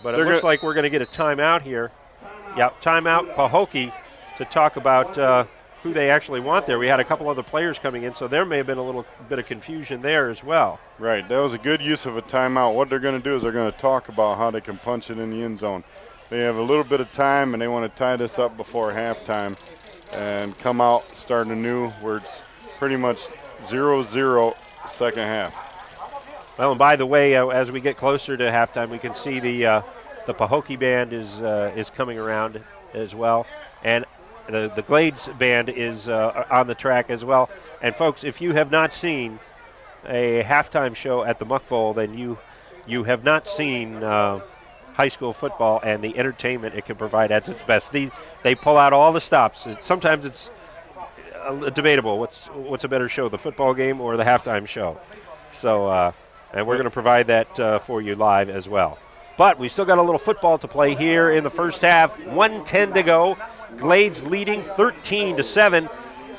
But it looks like we're going to get a timeout here. Yeah, timeout Pahokee to talk about who they actually want there. We had a couple other players coming in, so there may have been a little bit of confusion there as well. Right, that was a good use of a timeout. What they're going to do is they're going to talk about how they can punch it in the end zone. They have a little bit of time, and they want to tie this up before halftime and come out starting anew where it's pretty much 0-0 second half. Well, and by the way, as we get closer to halftime, we can see the Pahokee band is coming around as well, and the Glades band is on the track as well. And folks, if you have not seen a halftime show at the Muck Bowl, then you have not seen high school football and the entertainment it can provide at its best. They pull out all the stops. Sometimes it's debatable. What's a better show, the football game or the halftime show? So, and we're going to provide that for you live as well. But we still got a little football to play here in the first half. 1:10 to go. Glades leading 13-7,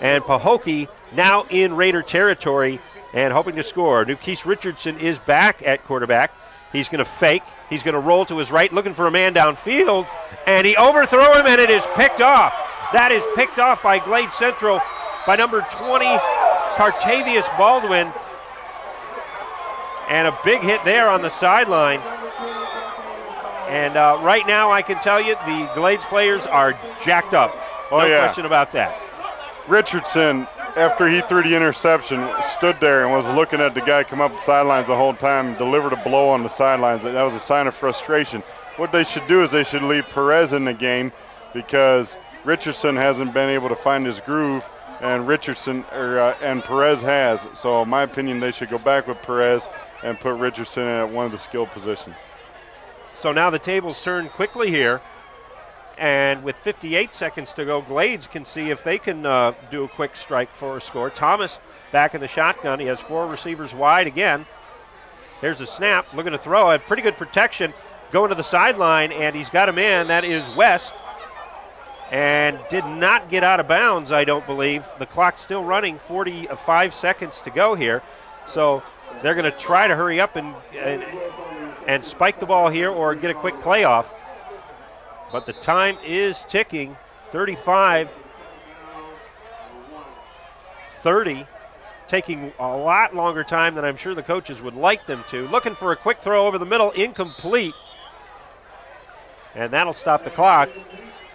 and Pahokee now in Raider territory and hoping to score. Nukese Richardson is back at quarterback. He's going to fake. He's going to roll to his right, looking for a man downfield, and he overthrow him, and it is picked off. That is picked off by Glade Central by number 20, Cartavius Baldwin, and a big hit there on the sideline. And right now, I can tell you, the Glades players are jacked up. No question about that. Richardson, after he threw the interception, stood there and was looking at the guy come up the sidelines the whole time and delivered a blow on the sidelines. That was a sign of frustration. What they should do is they should leave Perez in the game because Richardson hasn't been able to find his groove, and and Perez has. So in my opinion, they should go back with Perez and put Richardson in at one of the skill positions. So now the tables turn quickly here, and with 58 seconds to go, Glades can see if they can do a quick strike for a score. Thomas back in the shotgun. He has 4 receivers wide again. Here's a snap, looking to throw. Had pretty good protection going to the sideline, and he's got a man. That is West, and did not get out of bounds, I don't believe. The clock's still running, 45 seconds to go here. So they're going to try to hurry up and spike the ball here or get a quick playoff. But the time is ticking, 35-30, taking a lot longer time than I'm sure the coaches would like them to. Looking for a quick throw over the middle, incomplete. And that'll stop the clock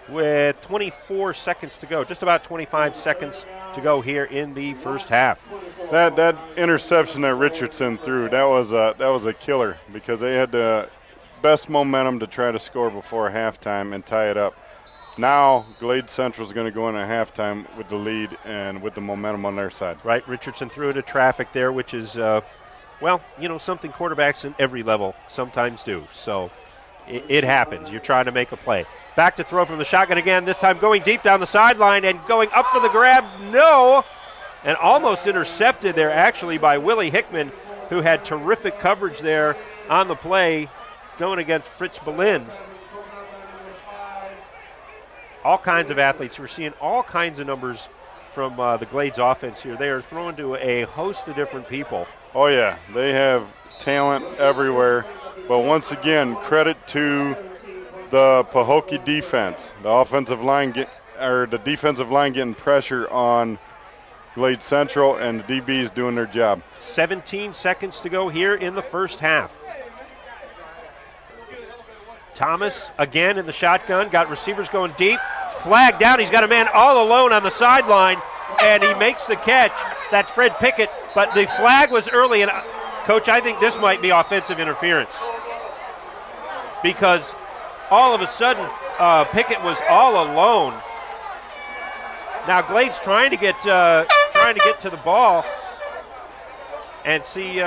with 24 seconds to go, just about 25 seconds to go here in the first half. That interception that Richardson threw, that was a killer because they had the best momentum to try to score before halftime and tie it up. Now Glade Central is going to go in at halftime with the lead and with the momentum on their side. Right, Richardson threw into traffic there, which is, well, you know, something quarterbacks in every level sometimes do. So it happens. You're trying to make a play. Back to throw from the shotgun again, this time going deep down the sideline and going up for the grab. No! And almost intercepted there actually by Willie Hickman, who had terrific coverage there on the play going against Fritz Berlin. All kinds of athletes. We're seeing all kinds of numbers from the Glades offense here. They are throwing to a host of different people. Oh, yeah. They have talent everywhere. But once again, credit to the Pahokee defense. The offensive line the defensive line getting pressure on Glade Central, and the DBs doing their job. 17 seconds to go here in the first half. Thomas again in the shotgun, got receivers going deep. Flag down, he's got a man all alone on the sideline, and he makes the catch. That's Fred Pickett, but the flag was early, and Coach, I think this might be offensive interference because all of a sudden Pickett was all alone. Now Glade's trying to get to the ball and see,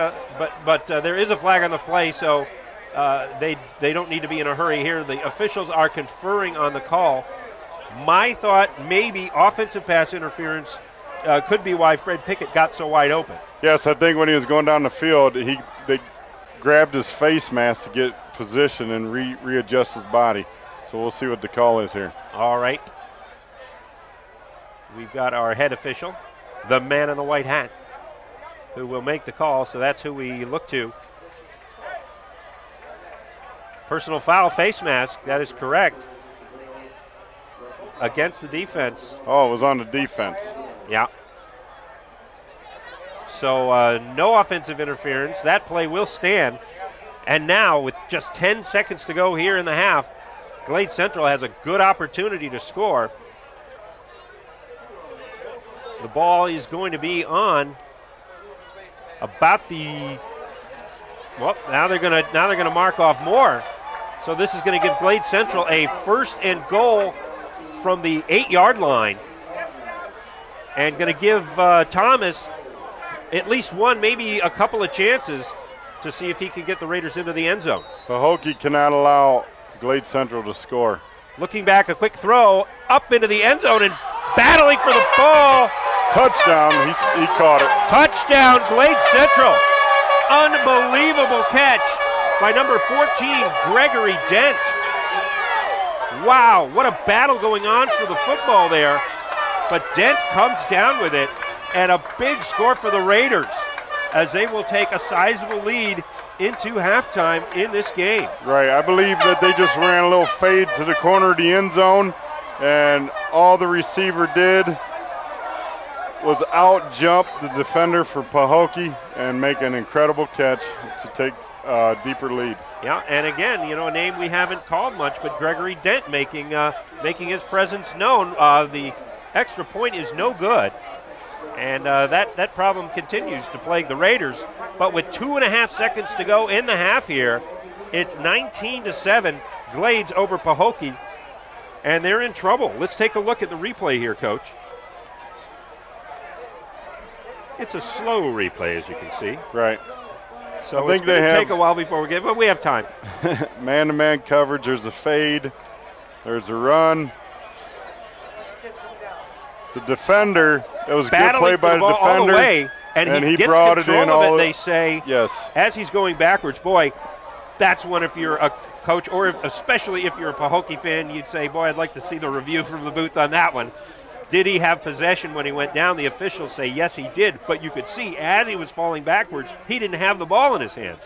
but there is a flag on the play, so they don't need to be in a hurry here. The officials are conferring on the call. My thought, maybe offensive pass interference could be why Fred Pickett got so wide open. Yes, I think when he was going down the field, they grabbed his face mask to get position and readjust his body. So we'll see what the call is here. All right. We've got our head official, the man in the white hat, who will make the call, so that's who we look to. Personal foul, face mask, that is correct. Against the defense. Oh, it was on the defense. Yeah. So no offensive interference. That play will stand. And now, with just 10 seconds to go here in the half, Glade Central has a good opportunity to score. The ball is going to be on about the. Well, now they're gonna mark off more. So this is going to give Glade Central a 1st and goal from the 8-yard line, and going to give Thomas at least one, maybe a couple of chances to see if he can get the Raiders into the end zone. Pahokee cannot allow Glade Central to score. Looking back, a quick throw up into the end zone and battling for the ball. Touchdown, he caught it. Touchdown, Glade Central. Unbelievable catch by number 14, Gregory Dent. Wow, what a battle going on for the football there. But Dent comes down with it, and a big score for the Raiders as they will take a sizable lead into halftime in this game. Right, I believe that they just ran a little fade to the corner of the end zone, and all the receiver did was out-jump the defender for Pahokee and make an incredible catch to take a deeper lead. Yeah, and again, a name we haven't called much, but Gregory Dent making his presence known. The extra point is no good, and that problem continues to plague the Raiders. But with 2.5 seconds to go in the half here, it's 19-7, Glades over Pahokee, and they're in trouble. Let's take a look at the replay here, Coach. It's a slow replay, as you can see. Right. So I think they take a while before we get, but we have time. Man-to-man coverage. There's a fade. There's a run. The defender. It was a good play by the defender. All the way, and he gets brought control it in. Of it, they say. Yes. As he's going backwards, boy, that's one. If you're a coach, or especially if you're a Pahokee fan, you'd say, boy, I'd like to see the review from the booth on that one. Did he have possession when he went down? The officials say yes, he did. But you could see as he was falling backwards, he didn't have the ball in his hands.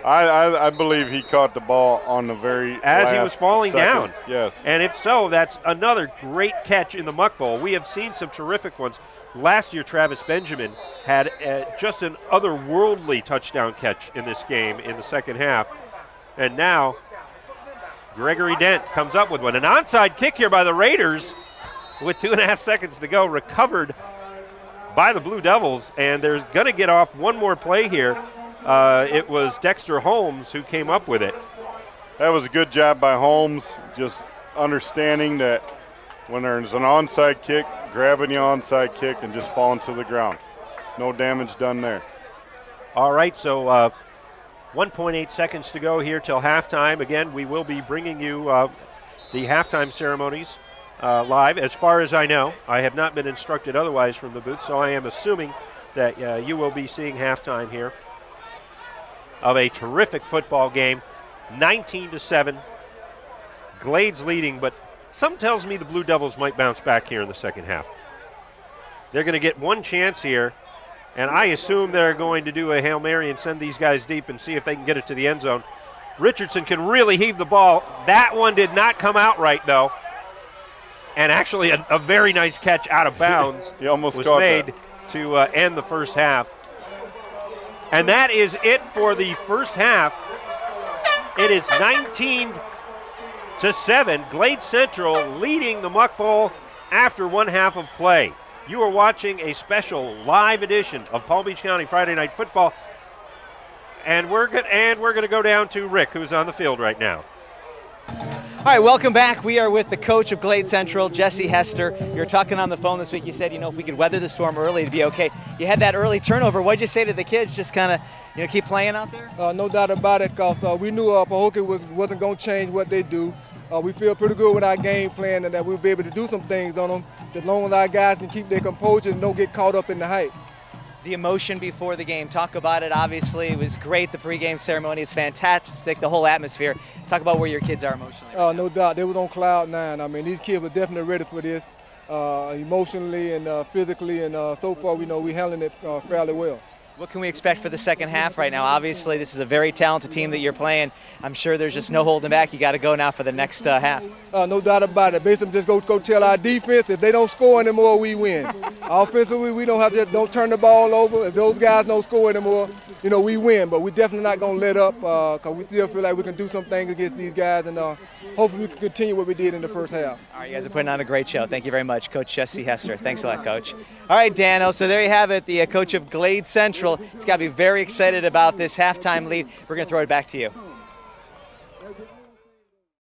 I believe he caught the ball on the very as he was falling second. Down. Yes. And if so, that's another great catch in the Muck Bowl. We have seen some terrific ones. Last year, Travis Benjamin had just an otherworldly touchdown catch in this game in the second half. And now, Gregory Dent comes up with one. An onside kick here by the Raiders with 2.5 seconds to go, recovered by the Blue Devils, and they're going to get off one more play here. It was Dexter Holmes who came up with it. That was a good job by Holmes, just understanding that when there's an onside kick, grabbing the onside kick and just falling to the ground. No damage done there. All right, so 1.8 seconds to go here till halftime. Again, we will be bringing you the halftime ceremonies live. As far as I know, I have not been instructed otherwise from the booth, so I am assuming that you will be seeing halftime here of a terrific football game. 19-7, Glades leading, but something tells me the Blue Devils might bounce back here in the second half. They're going to get one chance here, and I assume they're going to do a Hail Mary and send these guys deep and see if they can get it to the end zone. Richardson can really heave the ball. That one did not come out right, though. And actually a very nice catch out of bounds he almost was caught made that. to end the first half. And that is it for the first half. It is 19-7. Glade Central leading the Muck Bowl after one half of play. You are watching a special live edition of Palm Beach County Friday Night Football. And we're going to go down to Rick, who's on the field right now. All right, welcome back. We are with the coach of Glade Central, Jesse Hester. You were talking on the phone this week. You said, if we could weather the storm early, it'd be okay. You had that early turnover. What'd you say to the kids? Just kind of, keep playing out there? No doubt about it, because we knew Pahokee wasn't going to change what they do. We feel pretty good with our game plan and that we'll be able to do some things on them as long as our guys can keep their composure and don't get caught up in the hype. The emotion before the game, talk about it. Obviously, it was great, the pregame ceremony. It's fantastic, the whole atmosphere. Talk about where your kids are emotionally. No doubt. They was on cloud nine. I mean, these kids were definitely ready for this emotionally and physically, and so far we know we're handling it fairly well. What can we expect for the second half right now? Obviously, this is a very talented team that you're playing. I'm sure there's just no holding back. You got to go now for the next half. No doubt about it. Basically, just go tell our defense if they don't score anymore, we win. Offensively, we don't turn the ball over. If those guys don't score anymore, we win. But we're definitely not going to let up because we still feel like we can do some things against these guys, and hopefully we can continue what we did in the first half. All right, you guys are putting on a great show. Thank you very much, Coach Jesse Hester. Thanks a lot, Coach. All right, Dano, so there you have it, the coach of Glade Central. He's got to be very excited about this halftime lead. We're going to throw it back to you.